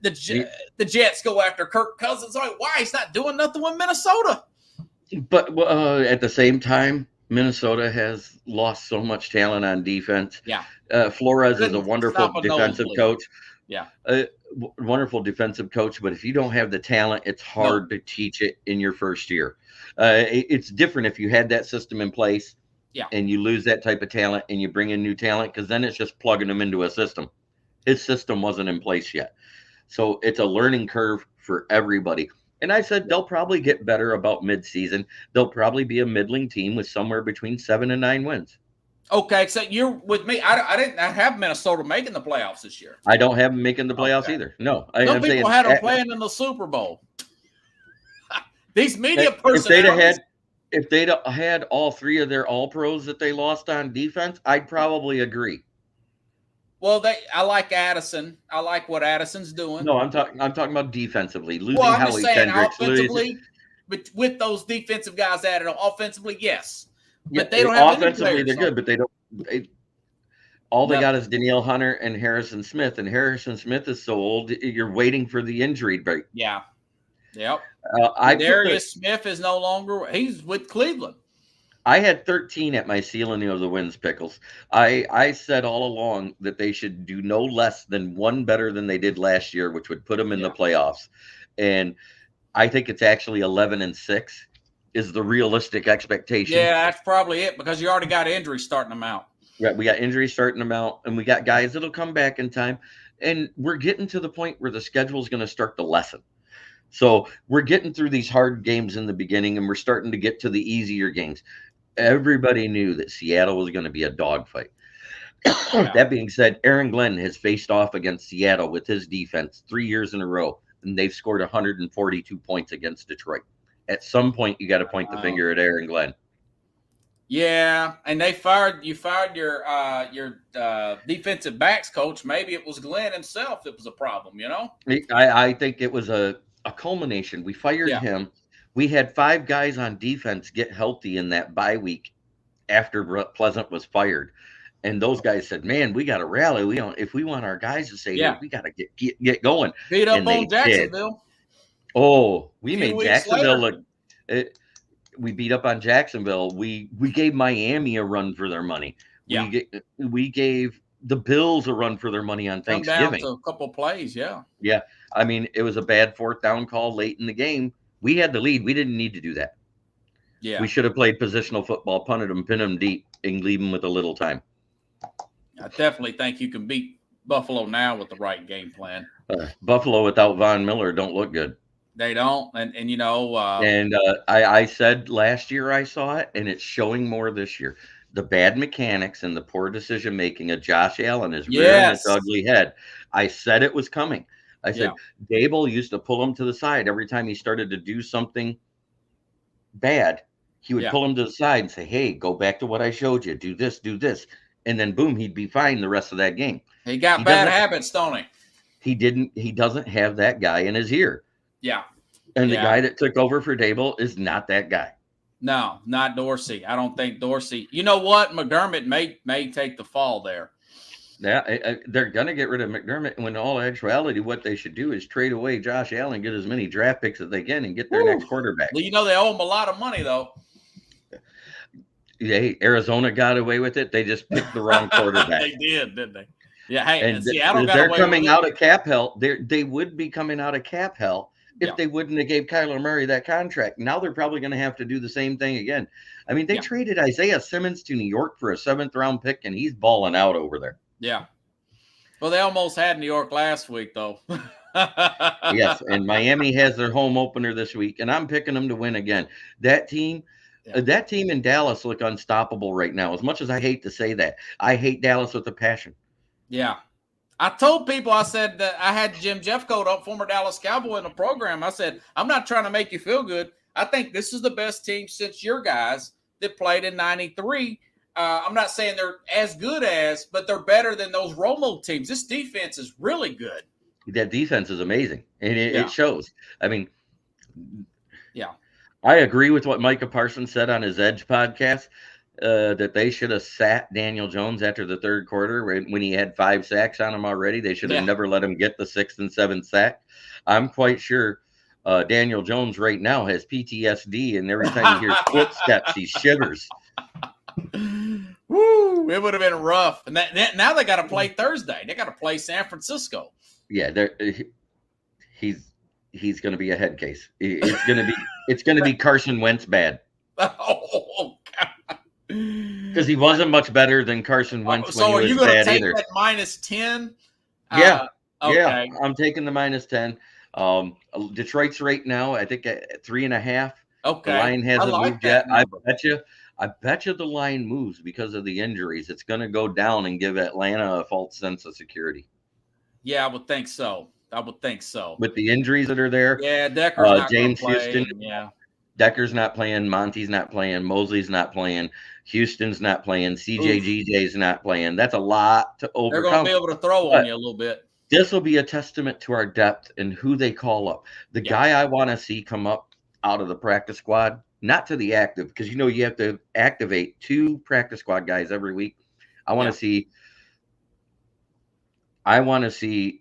the Jets go after Kirk Cousins. Like, why? He's not doing nothing with Minnesota. But at the same time, Minnesota has lost so much talent on defense. Yeah. Flores is a wonderful defensive coach. Yeah. Wonderful defensive coach. But if you don't have the talent, it's hard to teach it in your first year. It's different if you had that system in place. Yeah. And you lose that type of talent and you bring in new talent, because then it's just plugging them into a system. His system wasn't in place yet. So it's a learning curve for everybody. And I said they'll probably get better about midseason. They'll probably be a middling team with somewhere between 7 and 9 wins. Okay, so you're with me. I didn't have Minnesota making the playoffs this year. I don't have them making the playoffs either. No. Some people had them playing in the Super Bowl. These media personalities. If they'd had all 3 of their all-pros that they lost on defense, I'd probably agree. Well, I like Addison. I like what Addison's doing. No, I'm talking about defensively. Losing Well, I'm just Howie saying Kendricks, offensively, but with those defensive guys added on offensively, yes. yeah, But they don't have any offensively players. they're good, but they don't. All they No. got is Danielle Hunter and Harrison Smith, and Harrison Smith is so old. You're waiting for the injury break. Yeah. Yep. I Darius Smith is no longer. He's with Cleveland. I had 13 at my ceiling of the wins, Pickles. I said all along that they should do no less than one better than they did last year, which would put them in the playoffs. And I think it's actually 11-6 is the realistic expectation. Yeah, that's probably it because you already got injuries starting them out. Right, we got injuries starting them out, and we got guys that'll come back in time. And we're getting to the point where the schedule is going to start to lessen. So we're getting through these hard games in the beginning, and we're starting to get to the easier games. Everybody knew that Seattle was going to be a dogfight. Yeah. That being said, Aaron Glenn has faced off against Seattle with his defense 3 years in a row, and they've scored 142 points against Detroit. At some point, you got to point the finger at Aaron Glenn. Yeah, and you fired your defensive backs coach. Maybe it was Glenn himself that was a problem. I think it was a culmination. We fired him. We had 5 guys on defense get healthy in that bye week after Pleasant was fired. And those guys said, man, we got to rally. If we want our guys to stay here, we got to get going. Beat up on Jacksonville. Did. Oh, we made Jacksonville look we beat up on Jacksonville. We gave Miami a run for their money. Yeah. We gave the Bills a run for their money on Thanksgiving. Down to a couple plays, yeah. Yeah. I mean, it was a bad 4th down call late in the game. We had the lead. We didn't need to do that. Yeah. We should have played positional football, punted them, pinned them deep, and leave them with a little time. I definitely think you can beat Buffalo now with the right game plan. Buffalo without Von Miller don't look good. They don't, and I said last year I saw it, and it's showing more this year. The bad mechanics and the poor decision making of Josh Allen is rearing its ugly head. I said it was coming. I said Dable used to pull him to the side every time he started to do something bad. He would pull him to the side and say, "Hey, go back to what I showed you. Do this, and then boom, he'd be fine the rest of that game." He got bad habits, don't he? He didn't. He doesn't have that guy in his ear. Yeah. And the guy that took over for Dable is not that guy. No, not Dorsey. I don't think Dorsey. You know what? McDermott may take the fall there. Yeah, they're going to get rid of McDermott. When in all actuality, what they should do is trade away Josh Allen, get as many draft picks as they can, and get their next quarterback. Well, they owe him a lot of money, though. Yeah, Arizona got away with it. They just picked the wrong quarterback. They did, didn't they? Yeah, hey, and Seattle got they're away coming with out of cap hell. They would be coming out of cap hell if they wouldn't have gave Kyler Murray that contract. Now they're probably going to have to do the same thing again. I mean, they traded Isaiah Simmons to New York for a 7th-round pick, and he's balling out over there. Yeah. Well, they almost had New York last week, though. Yes, and Miami has their home opener this week, and I'm picking them to win again. That team in Dallas look unstoppable right now. As much as I hate to say that, I hate Dallas with a passion. Yeah. I told people, I said that I had Jim Jeffcoat up, former Dallas Cowboy, in the program. I said, I'm not trying to make you feel good. I think this is the best team since your guys that played in 93. I'm not saying they're as good as, but they're better than those Romo teams. This defense is really good. That defense is amazing, and it shows. I mean, I agree with what Micah Parsons said on his Edge podcast, that they should have sat Daniel Jones after the 3rd quarter when he had 5 sacks on him already. They should have never let him get the 6th and 7th sack. I'm quite sure Daniel Jones right now has PTSD, and every time he hears footsteps, he shivers. Woo! It would have been rough. And now they got to play Thursday. They got to play San Francisco. Yeah, he's going to be a head case. It's going to be Carson Wentz bad. Oh God! Because he wasn't much better than Carson Wentz when he was bad either. So are you going to take that -10? Yeah. Okay. Yeah, I'm taking the -10. Detroit's right now, I think, at 3.5. Okay. The line hasn't moved yet. I bet you the line moves because of the injuries. It's going to go down and give Atlanta a false sense of security. Yeah, I would think so. With the injuries that are there. Yeah, Decker's not James Houston. Decker's not playing. Monty's not playing. Mosley's not playing. Houston's not playing. CJGJ's not playing. That's a lot to They're going to overcome. be able to throw on But you a little bit. this will be a testament to our depth and who they call up. The guy I want to see come up out of the practice squad, not to the active, because you have to activate 2 practice squad guys every week. I want to see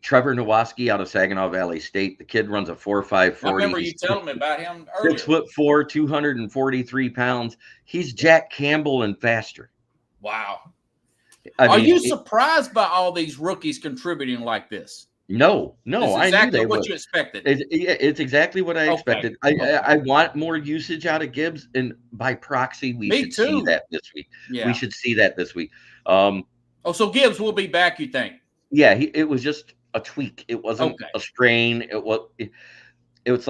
Trevor Nowaski out of Saginaw Valley State. The kid runs a 4.5 40. I remember you telling me about him earlier. 6'4", 243 pounds. He's Jack Campbell and faster. Wow. Are you surprised by all these rookies contributing like this? No. It's I exactly knew they what would. you expected. It's exactly what I expected. I want more usage out of Gibbs, and by proxy, we should see that this week. Yeah. We should see that this week. So Gibbs will be back, you think? Yeah, it was just a tweak. It wasn't a strain. It's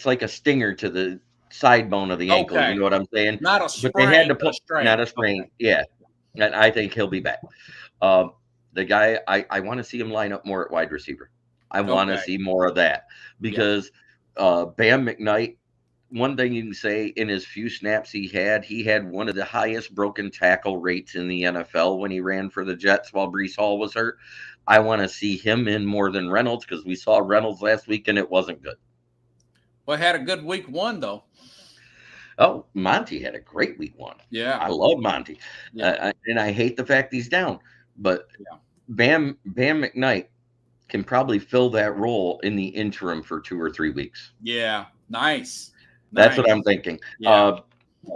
like a stinger to the side bone of the ankle. You know what I'm saying? Not a sprain, but they had to put not a strain. Yeah, and I think he'll be back. The guy, I want to see him line up more at wide receiver. I want to see more of that because Bam McKnight, one thing you can say, in his few snaps he had one of the highest broken tackle rates in the NFL when he ran for the Jets while Breece Hall was hurt. I want to see him in more than Reynolds because we saw Reynolds last week and it wasn't good. Well, had a good week 1, though. Oh, Monty had a great week 1. Yeah. I love Monty. Yeah. And I hate the fact he's down. But Bam McKnight can probably fill that role in the interim for 2 or 3 weeks. Yeah. Nice. That's what I'm thinking. Yeah.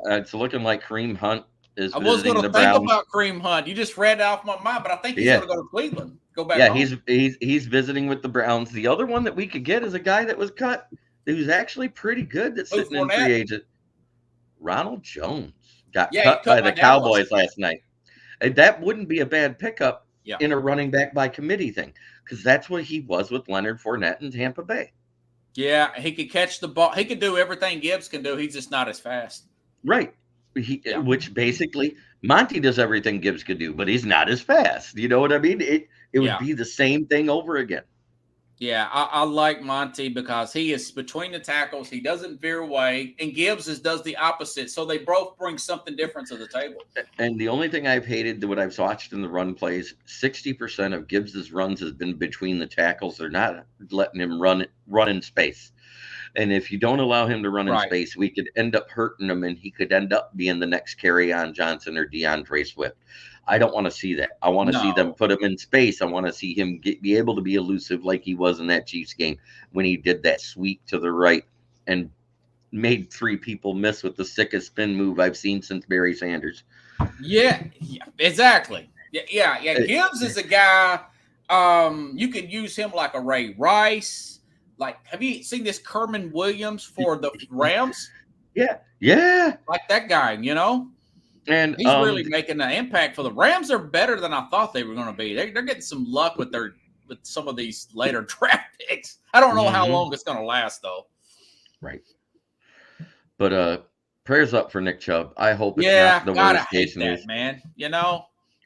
It's looking like Kareem Hunt is I was going to think about Kareem Hunt. You just read it off my mind, but I think he's going to go to Cleveland. Go back home. He's visiting with the Browns. The other one that we could get is a guy that was cut who's actually pretty good that's sitting in free agent. Ronald Jones got cut by the Cowboys last night. And that wouldn't be a bad pickup in a running back by committee thing because that's what he was with Leonard Fournette in Tampa Bay. Yeah, he could catch the ball. He could do everything Gibbs can do. He's just not as fast. Right. Which basically Monty does everything Gibbs could do, but he's not as fast. You know what I mean? It would be the same thing over again. Yeah, I like Monty because he is between the tackles. He doesn't veer away, and Gibbs does the opposite. So they both bring something different to the table. And the only thing I've hated what I've watched in the run plays, 60% of Gibbs's runs has been between the tackles. They're not letting him run in space. And if you don't allow him to run in space, we could end up hurting him, and he could end up being the next Kerryon Johnson or DeAndre Swift. I don't want to see that. I want to see them put him in space. I want to see him be able to be elusive like he was in that Chiefs game when he did that sweep to the right and made 3 people miss with the sickest spin move I've seen since Barry Sanders. Yeah, exactly. Yeah. Gibbs is a guy, you could use him like a Ray Rice. Like, have you seen this Kerman Williams for the Rams? Yeah. Like that guy, And he's really making an impact for the Rams. Are better than I thought they were going to be. They're getting some luck with some of these later draft picks. I don't know how long it's going to last, though. Right. But prayers up for Nick Chubb. I hope it's not the worst case news, man.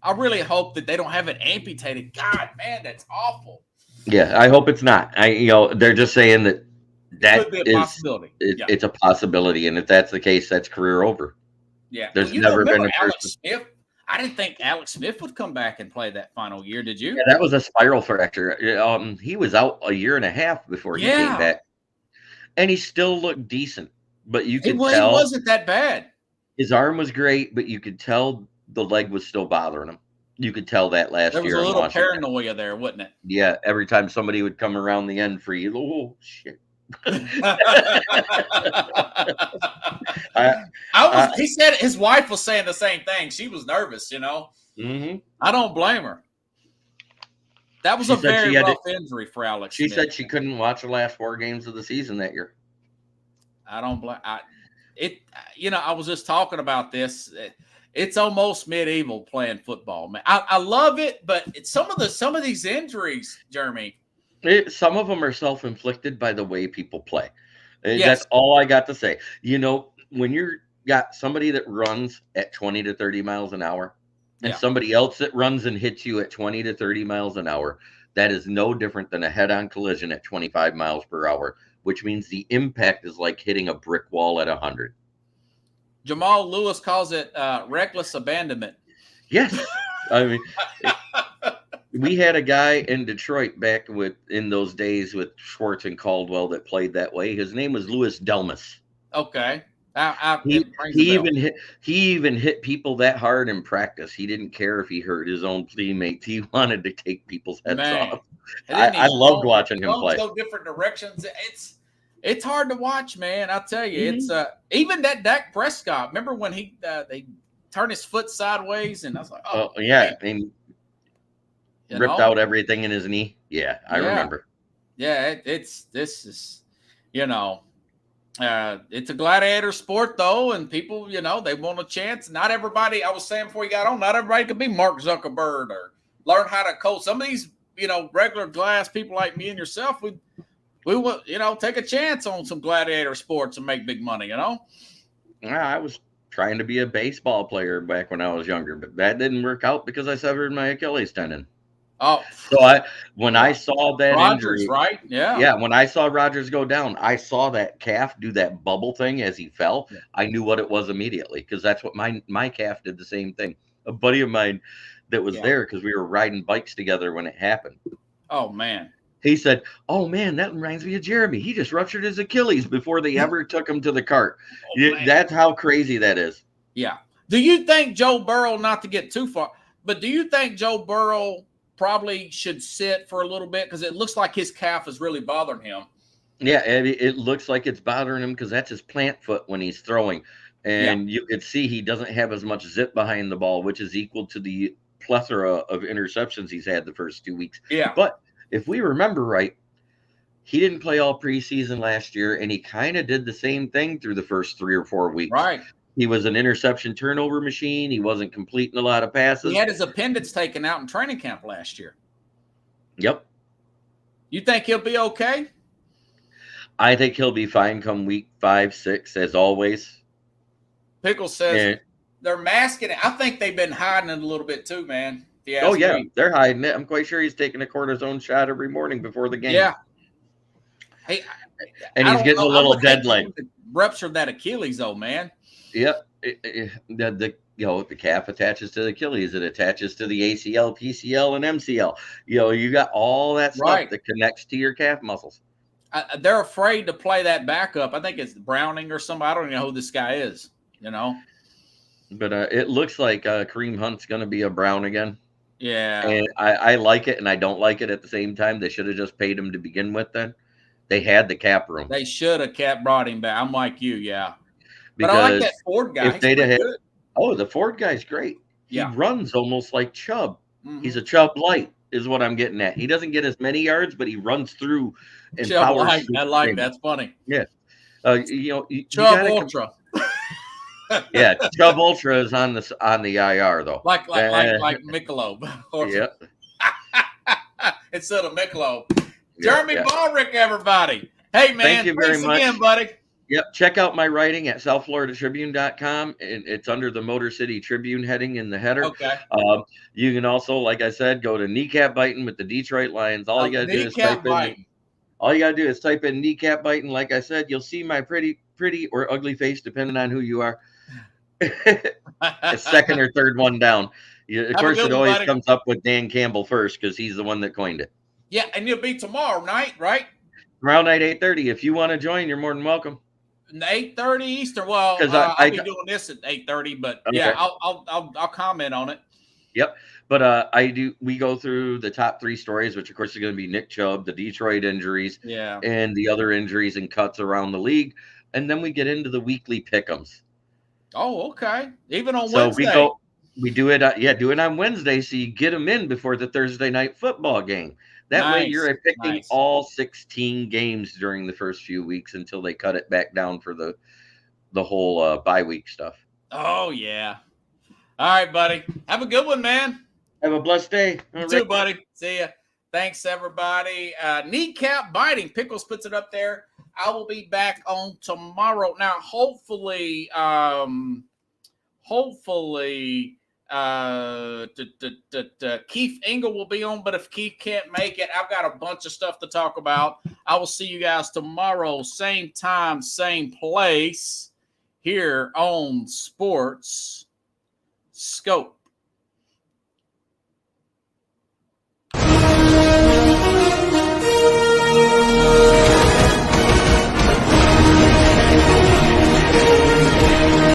I really hope that they don't have it amputated. God, man, that's awful. Yeah, I hope it's not. They're just saying that could be a possibility. It's a possibility, and if that's the case, that's career over. Yeah, there's never been a Alex Smith. I didn't think Alex Smith would come back and play that final year. Did you? Yeah, that was a spiral fracture. He was out a year and a half before he came back, and he still looked decent. But you could tell he wasn't that bad. His arm was great, but you could tell the leg was still bothering him. You could tell that last year. There was a little paranoia there, wasn't it? Yeah, every time somebody would come around the end for you, oh shit. He said his wife was saying the same thing. She was nervous, Mm-hmm. I don't blame her. That was a very rough injury for Alex. She said she couldn't watch the last 4 games of the season that year. I don't blame it. I was just talking about this. It's almost medieval playing football, man. I love it, but some of these injuries, Jeremy. Some of them are self-inflicted by the way people play. That's all I got to say. When you're got somebody that runs at 20 to 30 miles an hour and somebody else that runs and hits you at 20 to 30 miles an hour, that is no different than a head-on collision at 25 miles per hour. which means the impact is like hitting a brick wall at 100. Jamal Lewis calls it reckless abandonment. Yes. I mean, we had a guy in Detroit back in those days with Schwartz and Caldwell that played that way. His name was Louis Delmas. Okay. He even hit people that hard in practice. He didn't care if he hurt his own teammates. He wanted to take people's heads off. I loved watching him play. So different directions. It's hard to watch, man. I'll tell you. It's even that Dak Prescott. Remember when they turned his foot sideways, and I was like, oh yeah, and ripped out everything in his knee. Yeah, I remember. Yeah, this is, it's a gladiator sport though, and people, they want a chance. Not everybody. I was saying before you got on, not everybody could be Mark Zuckerberg or learn how to coach. Some of these, regular glass people like me and yourself, we will, take a chance on some gladiator sports and make big money. I was trying to be a baseball player back when I was younger, but that didn't work out because I severed my Achilles tendon. Oh, so when I saw that Rodgers, injury, right? Yeah. When I saw Rodgers go down, I saw that calf do that bubble thing as he fell. Yeah. I knew what it was immediately because that's what my calf did the same thing. A buddy of mine that was there because we were riding bikes together when it happened. Oh man. He said, "Oh man, that reminds me of Jeremy. He just ruptured his Achilles before they ever took him to the cart." That's how crazy that is. Yeah. Do you think Joe Burrow, not to get too far, but do you think Joe Burrow probably should sit for a little bit because it looks like his calf is really bothering him? Yeah, it looks like it's bothering him because that's his plant foot when he's throwing. And you could see he doesn't have as much zip behind the ball, which is equal to the plethora of interceptions he's had the first 2 weeks. Yeah. But if we remember right, he didn't play all preseason last year, and he kind of did the same thing through the first 3 or 4 weeks. Right. He was an interception turnover machine. He wasn't completing a lot of passes. He had his appendix taken out in training camp last year. Yep. You think he'll be okay? I think he'll be fine come week 5, 6, as always. Pickle says they're masking it. I think they've been hiding it a little bit too, man. Oh, yeah. They're hiding it. I'm quite sure he's taking a cortisone shot every morning before the game. Yeah. Hey, and he's getting a little dead leg. Ruptured that Achilles, though, man. Yep. The calf attaches to the Achilles. It attaches to the ACL, PCL, and MCL. You got all that stuff that connects to your calf muscles. They're afraid to play that backup. I think it's Browning or somebody. I don't even know who this guy is, But it looks like Kareem Hunt's going to be a Brown again. Yeah. And I like it, and I don't like it at the same time. They should have just paid him to begin with then. They had the cap room. They should have brought him back. I'm like you, yeah. Because but I like that Ford guy. If they'd have had, the Ford guy's great. He runs almost like Chubb. Mm-hmm. He's a Chubb light, is what I'm getting at. He doesn't get as many yards, but he runs through and Chubb light. I like that's funny. Yeah. Chubb Ultra. Yeah, Chubb Ultra is on the IR though. Like Michelob. Yeah. Instead of Michelob. Jeremy Ballrick, everybody. Hey, man. Thank you very much. Again, buddy. Yep. Check out my writing at southfloridatribune.com. It's under the Motor City Tribune heading in the header. Okay. You can also, like I said, go to Kneecap Biting with the Detroit Lions. All you got to do is type in Kneecap Biting. Like I said, you'll see my pretty or ugly face, depending on who you are. Second or third one down. Of course, it always comes up with Dan Campbell first because he's the one that coined it. Yeah, and you'll be tomorrow night, right? Tomorrow night, 8:30. If you want to join, you're more than welcome. 8:30 Eastern. Well, I'll be doing this at 8:30, but yeah, I'll comment on it. Yep. But we go through the top 3 stories, which of course are going to be Nick Chubb, the Detroit injuries, and the other injuries and cuts around the league, and then we get into the weekly pick'ems. Oh, okay. Even on Wednesday. So we do it. Do it on Wednesday, so you get them in before the Thursday night football game. That way you're picking all 16 games during the first few weeks until they cut it back down for the whole bye week stuff. Oh, yeah. All right, buddy. Have a good one, man. Have a blessed day. You too, buddy. See ya. Thanks, everybody. Kneecap Biting. Pickles puts it up there. I will be back on tomorrow. Now, hopefully, Keith Engel will be on, but if Keith can't make it, I've got a bunch of stuff to talk about. I will see you guys tomorrow, same time, same place, here on Sports Skope.